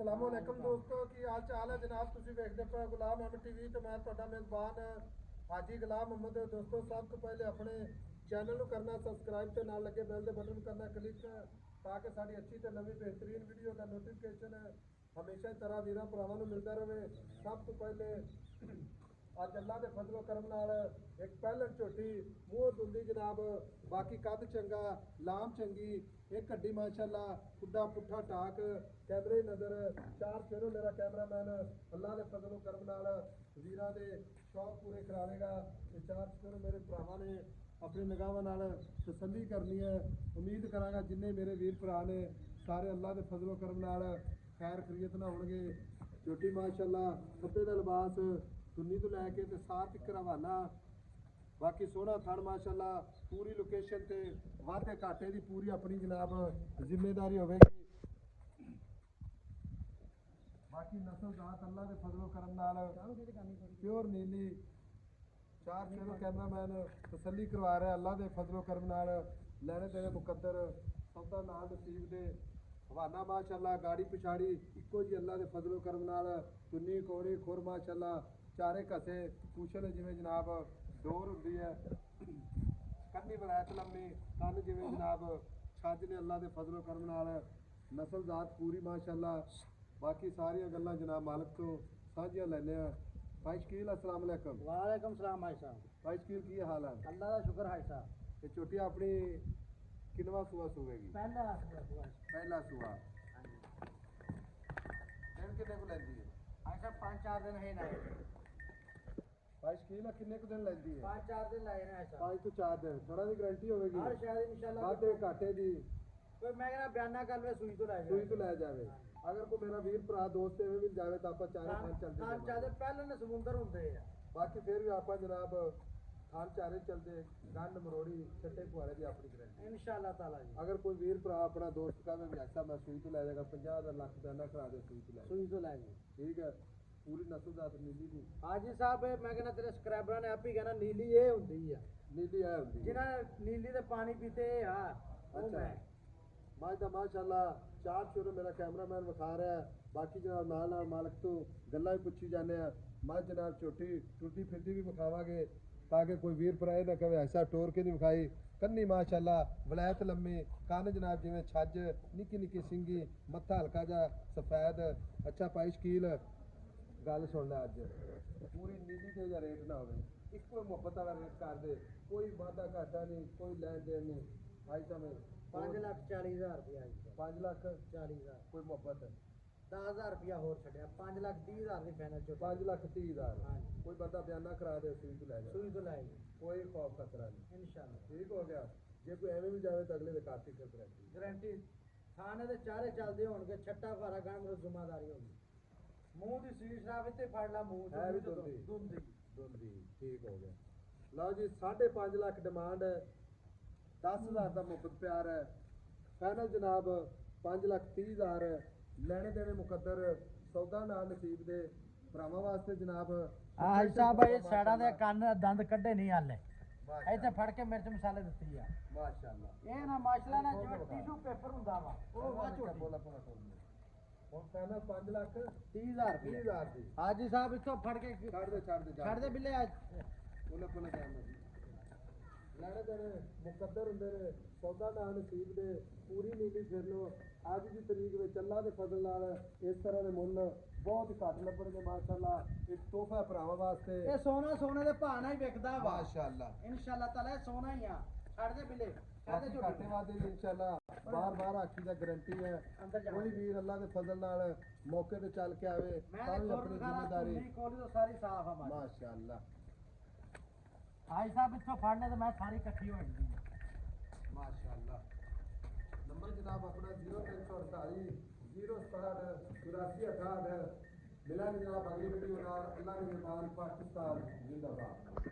अस्सलामुअलैकुम दोस्तों की हाल चाल है जनाब तुसी देखते पे गुलाम अहमद टीवी तो मैं ਤੁਹਾਡਾ मेज़बान हाजी गुलाम मोहम्मद दोस्तों सब तो पहले अपने चैनल ਨੂੰ करना सब्सक्राइब ਤੇ ਨਾਲ ਲੱਗੇ ਬੈਲ ਦੇ ਬਟਨ ਨੂੰ ਕਰਨਾ ਕਲਿੱਕ ਤਾਂ ਕਿ ਸਾਡੀ ਅੱਛੀ ਤੇ ਨਵੀਂ ਬਿਹਤਰੀਨ ਵੀਡੀਓ ਦਾ ਨੋਟੀਫਿਕੇਸ਼ਨ ਹਮੇਸ਼ਾ ਹੀ ਤਰ੍ਹਾਂ ਵੀਰਾਂ ਭਰਾਵਾਂ ਨੂੰ ਮਿਲਦਾ ਰਹੇ ਸਭ ਤੋਂ ਪਹਿਲੇ ਅੱਜ ਅੱਲਾ ਦੇ ਫਜ਼ਲ ਕਰਮ ਨਾਲ ਇੱਕ ਪਹਿਲਣ ਝੋਟੀ ਮੂੰਹ ਦੁੰਦੀ ਜਨਾਬ ਬਾਕੀ ਕੱਦ ਚੰਗਾ ਲਾਮ ਚੰਗੀ एक हड्डी माशाल्लाह खुदा पुट्ठा टाक कैमरे नजर चार फेरों मेरा कैमरामैन अल्लाह के फजलो करम नाल वीरां दे शौक पूरे करावेगा ते चार फेरों मेरे भरावां ने अपनी निगाहां नाल तसल्ली करनी है। उम्मीद करांगा जिन्ने मेरे वीर भरा ने सारे अल्लाह के फजलो करम नाल खैर खरीयत ना होणगे। झोटी माशाल्लाह खब्बे दा लिबास धुन्नी तो लैके ते साथ तक रवाना बाकी सोहना थण माशाल्लाह पूरी लोकेशन ते वादे घाटे की पूरी अपनी जनाब जिम्मेदारी होगी। बाकी नस्ल जात अल्लाह के फजलो करम नाल प्योर नीली चार फेरो कैमरामैन तसल्ली करवा रहा है अल्लाह के फजलो करम नाल लैने देने मुकद्दर सौदा नाल नसीब दे हवाना माशाल्लाह गाड़ी पिछाड़ी इको जी अल्लाह के फजलो करम नाल चुन्नी कोड़ी खुर माशाल्लाह चारे घसे कुशल जिमें जनाब डोर होंदी है कन्नी वलैत लम्मी कन्न जिमें जनाब छज ने अल्लाह के फजलो करम नाल नस्ल जात पूरी माशाल्लाह बाकी सारिया गल्लां जनाब मालिक तो साझियां लैने भाई शकील अस्सलाम वालेकुम। वालेकुम सलाम भाई साहब। भाई शकील की हाल है? अल्लाह का शुक्र भाई साहब। ये छोटी अपनी किनवा सुआ सुवेगी? पहला सुआ दिन कितने को लैंदी है? भाई साहब 5-4 दिन है ना भाई शकील कितने को दिन लैंदी है? 5-4 दिन लाए ना ऐसा 5 to 4 दिन थोड़ा दी गारंटी होगी हर शायद इंशाल्लाह वादे घाटे दी कोई मैं कहना बयाना कर वे सुई तो ले जावे अगर कोई मेरा वीर भरा दोस्त एवं मिल जावे तो आप चारे खान चलते खान चाहते पहले ने समुंदर होंदे है बाकी फिर भी आप जनाब खान चारे चलते गंड मरोड़ी छट्टे पुआरे की अपनी गारंटी इंशाल्लाह ताला जी। अगर कोई वीर भरा अपना दोस्त का भी ऐसा मैं सुई तो ले जाएगा 50,000 लाख बयाना करा दे सुई तो ले ठीक है पूरी नस्ल जात नीली दी हाजी साहब मैं कहना तेरे सब्सक्राइबरां ने आप ही कहना नीली ये होंदी है नीली है होंदी जिन्हां नीली दे पानी पीते यार अच्छा माशा माशाल्लाह चार शुरू मेरा कैमरामैन विखा रहा है बाकी जनाब नाल नाल मालिक तो गल्लां भी पुछी जाने मैं जनाब छोटी टुरदी फिरदी भी विखावांगे ताकि कोई वीर भरा ना कहे ऐसा टोर के नहीं विखाई कन्नी माशाल्लाह वलैत लम्मी कन्न जनाब जिवें छज निक्की निक्की सिंगी मत्था हल्का जा सफेद अच्छा पाई शकील गल सुन लै अज पूरी नीली ते जा रेट ना होवे इक्को मुहब्बत वाला रेट कर दे कोई वादा घाटा नहीं कोई लैन देन नहीं भाई साहब 5,40,000 रुपया 5,40,000 कोई मोहब्बत है 10,000 रुपया होर छड्या 5,30,000 दी फाइनल चो 5,30,000 हाँ कोई बंदा बयाना करा दे सुई तो ले सुई तो लाएगी कोई खौफ खतरा नहीं इंशाल्लाह ठीक हो गया जे कोई एवं भी जावे तो अगले दे काफी गारंटी गारंटी थाने दे चारे चलदे होणगे छट्टा भारा गण मरो जिम्मेदारी होगी मुंह दी सील शराब ते फड़ ला मुंह है भी दुंदी ठीक हो गया लो जी 5.5 लाख डिमांड है 10,000 का मुफ्त प्यार है फाइनल जनाब 5,30,000 लेने देने मुकद्दर सौदा नाल नसीब दे भरावां वास्ते जनाब हाजी साहब ये साड़ा दे कंन दंद कड्डे नहीं हाले ਇੱਥੇ ਫੜ ਕੇ ਮਿਰਚ ਮਸਾਲੇ ਦਿੱਤੀ ਆ माशाल्लाह ਇਹ ਨਾ ਮਾਸ਼ਾਅੱਲਾ ਨਾ ਜਿਵੇਂ ਟਿਸ਼ੂ ਪੇਪਰ ਹੁੰਦਾ ਵਾ ਉਹ ਵਾ ਝੋਟੀ बोला पूरा ਹੁਣ फाइनल 5,30,000 30,000 ਦੀ ਹਾਜੀ ਸਾਹਿਬ ਇੱਥੋਂ ਫੜ ਕੇ ਛੱਡ ਦੇ ਬਿੱਲੇ बोला पूरा कहना ਲੈਣੇ ਦੇਣੇ ਮੁਕੱਦਰ ਹੁੰਦੇ ਨੇ ਸੌਦਾ ਨਾ ਨਸੀਬ ਦੇ ਪੂਰੀ ਨੀਲੀ ਫਿਰ ਲੋ ਅੱਜ ਦੀ ਤਰੀਕ ਵਿੱਚ ਅੱਲਾ ਦੇ ਫਜ਼ਲ ਨਾਲ ਇਸ ਤਰ੍ਹਾਂ ਦੇ ਮੁੱਲ ਬਹੁਤ ਘੱਟ ਲੱਭਣਗੇ ਮਾਸ਼ਾਅੱਲਾ ਇੱਕ ਤੋਹਫਾ ਭਰਾਵਾਂ ਵਾਸਤੇ ਇਹ ਸੋਨਾ ਸੋਨੇ ਦੇ ਭਾਅ ਨਾਲ ਹੀ ਵਿਕਦਾ ਵਾ ਮਾਸ਼ਾਅੱਲਾ ਇਨਸ਼ਾਅੱਲਾ ਤਾਲਾ ਇਹ ਸੋਨਾ ਹੀ ਆ ਛੱਡ ਦੇ ਬਿੱਲੇ ਕਾਤੇ ਘਾਟੇ ਵਾਦੇ ਦੀ ਇਨਸ਼ਾਅੱਲਾ ਬਾਰ ਆਖੀ ਦਾ ਗਾਰੰਟੀ ਹੈ ਕੋਈ ਵੀਰ ਅੱਲਾ ਦੇ ਫਜ਼ਲ ਨਾਲ ਮੌਕੇ ਤੇ ਚੱਲ ਕੇ ਆਵੇ ਤਾਂ ਵੀ ਆਪਣੀ ਜ਼ਿੰਮੇਵਾਰੀ ਕੋਲੀ ਤੋਂ ਸਾਰੀ ਸਾਫ ਆ ਮਾਸ਼ਾਅੱਲਾ भाई साहब इतना फाड़ने तो मैं सारी इकट्ठी हो गई माशाल्लाह नंबर जनाब अपना 0348 067 84 68 मिला जनाब अगली वीडियो अल्लाह के मेहमान पाकिस्तान जिंदाबाद।